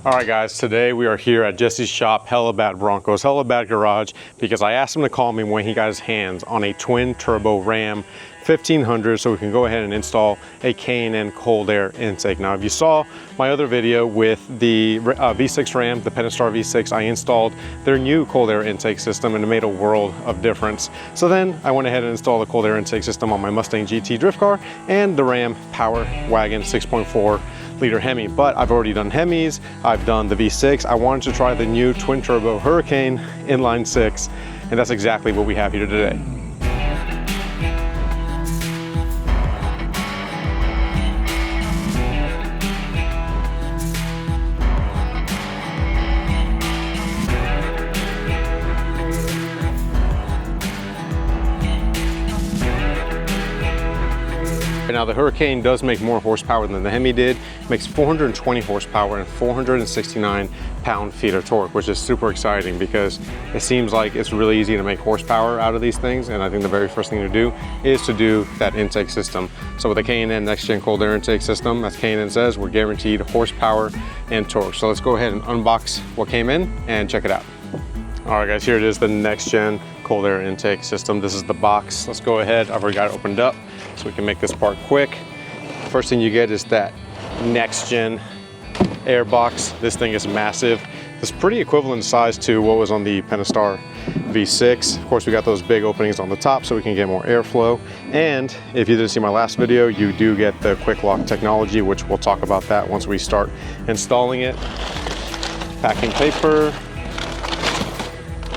All right guys, today we are here at Jesse's shop, Hella Bad Broncos, Hella Bad Garage, because I asked him to call me when he got his hands on a twin turbo Ram 1500 so we can go ahead and install a K&N cold air intake. Now if you saw my other video with the V6 Ram, the Pentastar V6, I installed their new cold air intake system and it made a world of difference. So then I went ahead and installed the cold air intake system on my Mustang GT drift car and the Ram Power Wagon 6.4 liter Hemi, but I've already done Hemis, I've done the V6. I wanted to try the new twin turbo Hurricane inline 6, and that's exactly what we have here today. Now the Hurricane does make more horsepower than the Hemi did. It makes 420 horsepower and 469 pound-feet of torque, which is super exciting because it seems like it's really easy to make horsepower out of these things, and I think the very first thing to do is to do that intake system. So with the K&N Next Gen Cold Air Intake System, as K&N says, we're guaranteed horsepower and torque. So let's go ahead and unbox what came in and check it out. All right guys, here it is, the Next Gen Cold Air Intake System. This is the box. Let's go ahead, I've already got it opened up so we can make this part quick. First thing you get is that Next Gen air box. This thing is massive. It's pretty equivalent size to what was on the Pentastar V6. Of course, we got those big openings on the top so we can get more airflow. And if you didn't see my last video, you do get the quick lock technology, which we'll talk about that once we start installing it. Packing paper.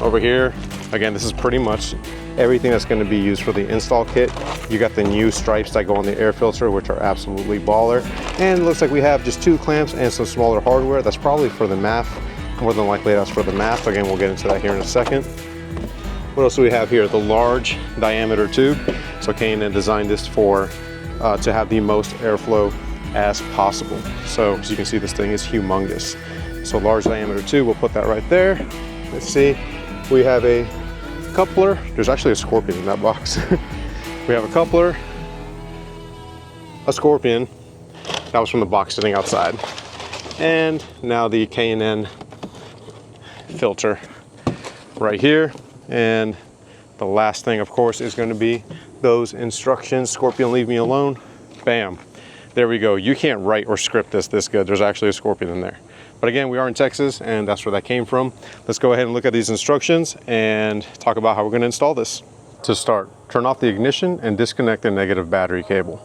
Over here, again, this is pretty much everything that's going to be used for the install kit. You got the new stripes that go on the air filter, which are absolutely baller. And it looks like we have just 2 clamps and some smaller hardware. That's probably for the MAF. More than likely that's for the MAF. Again, we'll get into that here in a second. What else do we have here? The large diameter tube. So K&N designed this for to have the most airflow as possible. So as you can see, this thing is humongous. So large diameter tube, we'll put that right there. Let's see. We have a coupler. There's actually a scorpion in that box. We have a coupler, a scorpion. That was from the box sitting outside. And now the K&N filter right here. And the last thing, of course, is going to be those instructions. Scorpion, leave me alone. Bam. There we go. You can't write or script this good. There's actually a scorpion in there. But again, we are in Texas and that's where that came from. Let's go ahead and look at these instructions and talk about how we're going to install this. To start, turn off the ignition and disconnect the negative battery cable.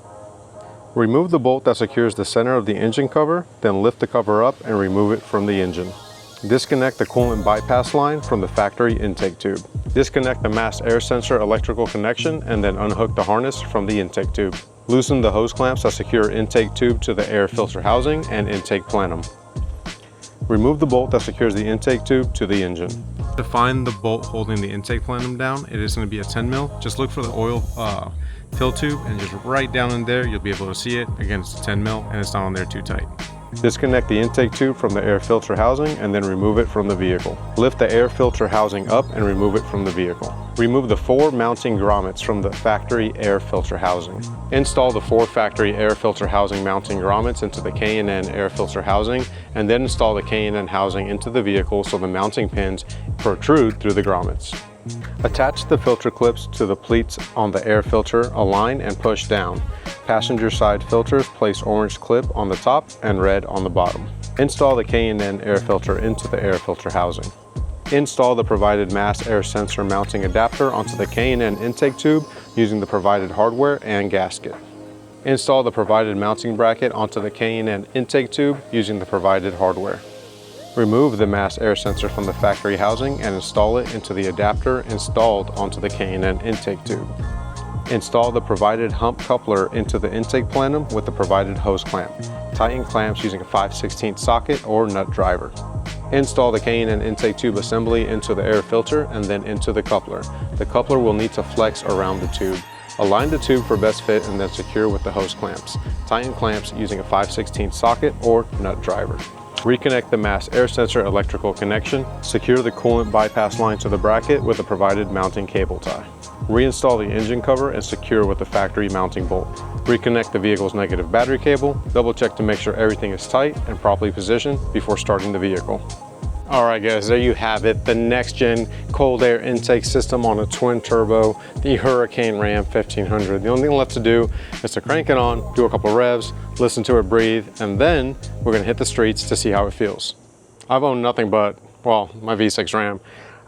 Remove the bolt that secures the center of the engine cover, then lift the cover up and remove it from the engine. Disconnect the coolant bypass line from the factory intake tube. Disconnect the mass air sensor electrical connection and then unhook the harness from the intake tube. Loosen the hose clamps that secure intake tube to the air filter housing and intake plenum. Remove the bolt that secures the intake tube to the engine. To find the bolt holding the intake plenum down, it is going to be a 10 mil. Just look for the oil fill tube and just right down in there, you'll be able to see it. Again, it's a 10 mil and it's not on there too tight. Disconnect the intake tube from the air filter housing and then remove it from the vehicle. Lift the air filter housing up and remove it from the vehicle. Remove the 4 mounting grommets from the factory air filter housing. Install the 4 factory air filter housing mounting grommets into the K&N air filter housing and then install the K&N housing into the vehicle so the mounting pins protrude through the grommets. Attach the filter clips to the pleats on the air filter, align and push down. Passenger side filters, place orange clip on the top and red on the bottom. Install the K&N air filter into the air filter housing. Install the provided mass air sensor mounting adapter onto the K&N intake tube using the provided hardware and gasket. Install the provided mounting bracket onto the K&N intake tube using the provided hardware. Remove the mass air sensor from the factory housing and install it into the adapter installed onto the K&N intake tube. Install the provided hump coupler into the intake plenum with the provided hose clamp. Tighten clamps using a 5/16 socket or nut driver. Install the K&N intake tube assembly into the air filter and then into the coupler. The coupler will need to flex around the tube. Align the tube for best fit and then secure with the hose clamps. Tighten clamps using a 5/16 socket or nut driver. Reconnect the mass air sensor electrical connection. Secure the coolant bypass line to the bracket with the provided mounting cable tie. Reinstall the engine cover and secure with the factory mounting bolt. reconnect the vehicle's negative battery cable, double check to make sure everything is tight and properly positioned before starting the vehicle. All right guys, there you have it, the next gen cold air intake system on a twin turbo, the Hurricane Ram 1500. The only thing left to do is to crank it on, do a couple revs, listen to it breathe, and then we're gonna hit the streets to see how it feels. I've owned nothing but, well, my V6 Ram.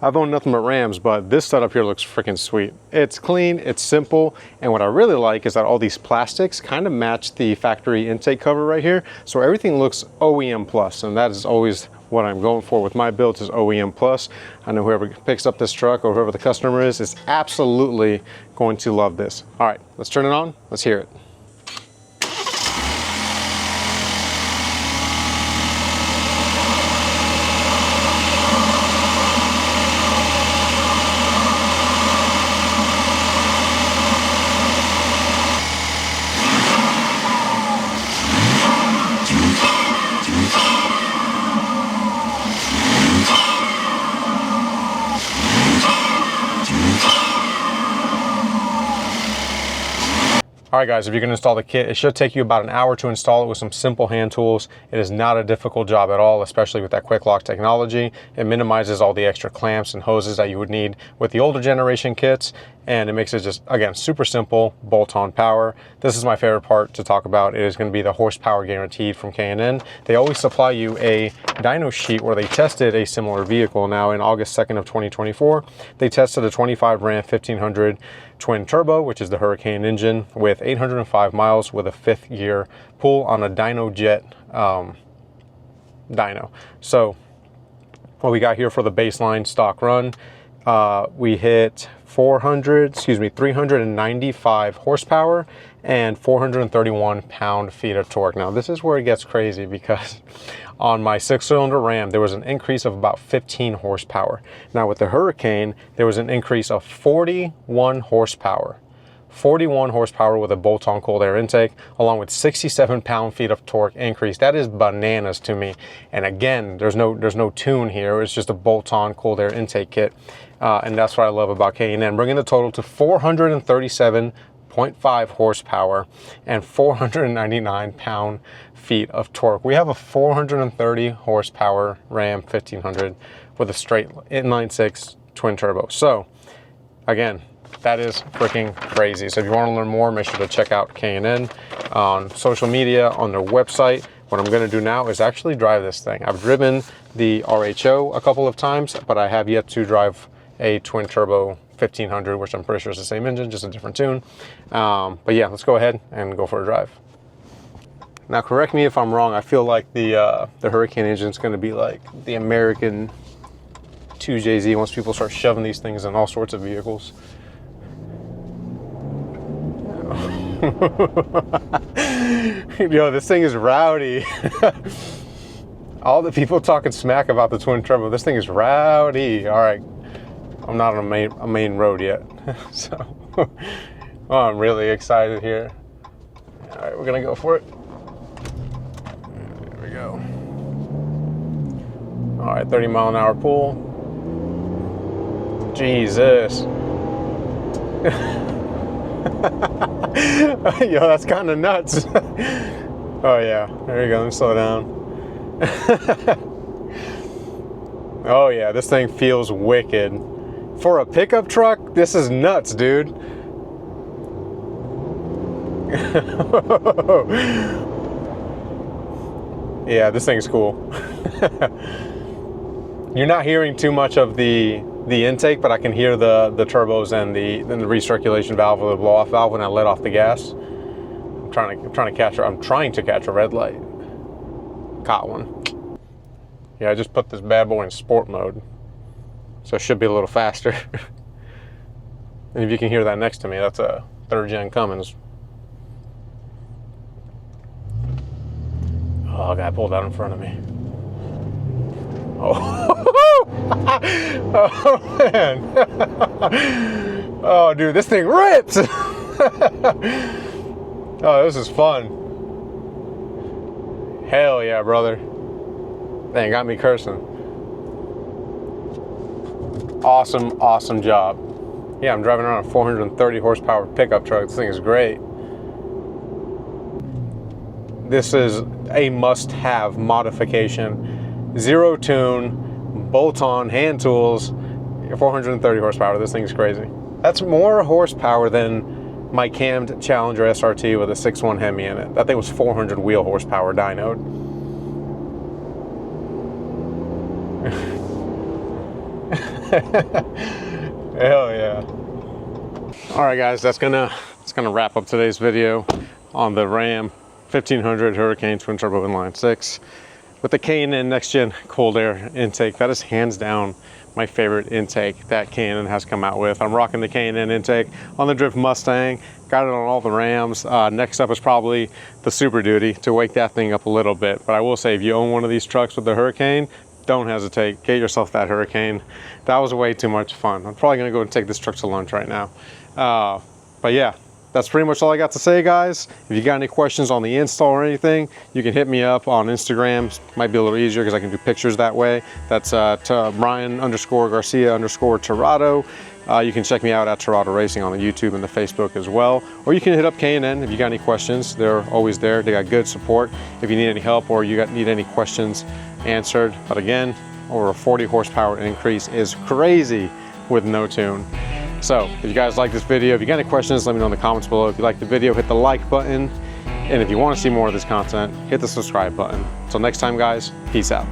I've owned nothing but Rams, but this setup here looks freaking sweet. It's clean, it's simple, and what I really like is that all these plastics kind of match the factory intake cover right here, so everything looks OEM plus, and that is always what I'm going for with my builds is OEM plus. I know whoever picks up this truck or whoever the customer is absolutely going to love this. All right, let's turn it on, let's hear it. All right guys, if you're gonna install the kit, it should take you about an hour to install it with some simple hand tools. It is not a difficult job at all, especially with that quick lock technology. It minimizes all the extra clamps and hoses that you would need with the older generation kits, and it makes it just, again, super simple, bolt-on power. This is my favorite part to talk about. It is gonna be the horsepower guaranteed from K&N. They always supply you a dyno sheet where they tested a similar vehicle. Now in August 2nd of 2024, they tested a 25 Ram 1500 twin turbo, which is the Hurricane engine, with 805 miles with a 5th gear pull on a Dyno jet dyno. So what we got here for the baseline stock run, we hit 395 horsepower and 431 pound-feet of torque. Now this is where it gets crazy because on my 6-cylinder Ram, there was an increase of about 15 horsepower. Now with the Hurricane, there was an increase of 41 horsepower. 41 horsepower with a bolt-on cold air intake, along with 67 pound-feet of torque increase. That is bananas to me. And again, there's no tune here. It's just a bolt-on cold air intake kit. And that's what I love about K&N, bringing the total to 437.5 horsepower and 499 pound-feet of torque. We have a 430 horsepower Ram 1500 with a straight inline-six twin turbo. So again, that is freaking crazy. So if you want to learn more, make sure to check out K&N on social media, on their website. What I'm going to do now is actually drive this thing. I've driven the RHO a couple of times, but I have yet to drive a twin turbo 1500, which I'm pretty sure is the same engine, just a different tune. But yeah, let's go ahead and go for a drive. Now, correct me if I'm wrong. I feel like the Hurricane engine is going to be like the American 2JZ once people start shoving these things in all sorts of vehicles. Yo, this thing is rowdy. All the people talking smack about the twin turbo, this thing is rowdy. All right, I'm not on a main road yet, so oh, I'm really excited here. All right, we're gonna go for it. There we go. All right, 30-mile-an-hour pull. Jesus. Yo, that's kind of nuts. Oh yeah, there you go. Let me slow down. Oh yeah, this thing feels wicked. For a pickup truck, this is nuts, dude. Yeah, this thing's cool. You're not hearing too much of the intake, but I can hear the turbos and the recirculation valve or the blow off valve when I let off the gas. I'm trying to catch a red light. Caught one. Yeah, I just put this bad boy in sport mode, so it should be a little faster. And if you can hear that next to me, that's a 3rd gen Cummins. Oh, a guy pulled out in front of me. Oh, oh man. Oh, dude, this thing rips. Oh, this is fun. Hell yeah, brother. Dang, got me cursing. Awesome, awesome job. Yeah, I'm driving around a 430 horsepower pickup truck. This thing is great. this is a must-have modification. 0 tune, bolt-on, hand tools, 430 horsepower. This thing's crazy. That's more horsepower than my cammed Challenger SRT with a 6.1 Hemi in it. That thing was 400 wheel horsepower dynoed. Hell yeah. All right guys, that's gonna wrap up today's video on the Ram 1500 Hurricane twin turbo inline 6 with the K&N next gen cold air intake. That is hands down my favorite intake that K&N has come out with. I'm rocking the K&N intake on the Drift Mustang, got it on all the Rams. Next up is probably the Super Duty to wake that thing up a little bit. But I will say, if you own one of these trucks with the Hurricane, don't hesitate, get yourself that Hurricane. That was way too much fun. I'm probably gonna go and take this truck to lunch right now. But yeah, that's pretty much all I got to say, guys. If you got any questions on the install or anything, you can hit me up on Instagram. Might be a little easier because I can do pictures that way. That's Brian_Garcia_Tirado. You can check me out at Tirado Racing on the YouTube and the Facebook as well. Or you can hit up K&N if you got any questions. They're always there. They got good support if you need any help or you need any questions answered. But again, over a 40 horsepower increase is crazy with no tune. So if you guys like this video, if you got any questions, let me know in the comments below. If you like the video, hit the like button. And if you want to see more of this content, hit the subscribe button. Until next time, guys, peace out.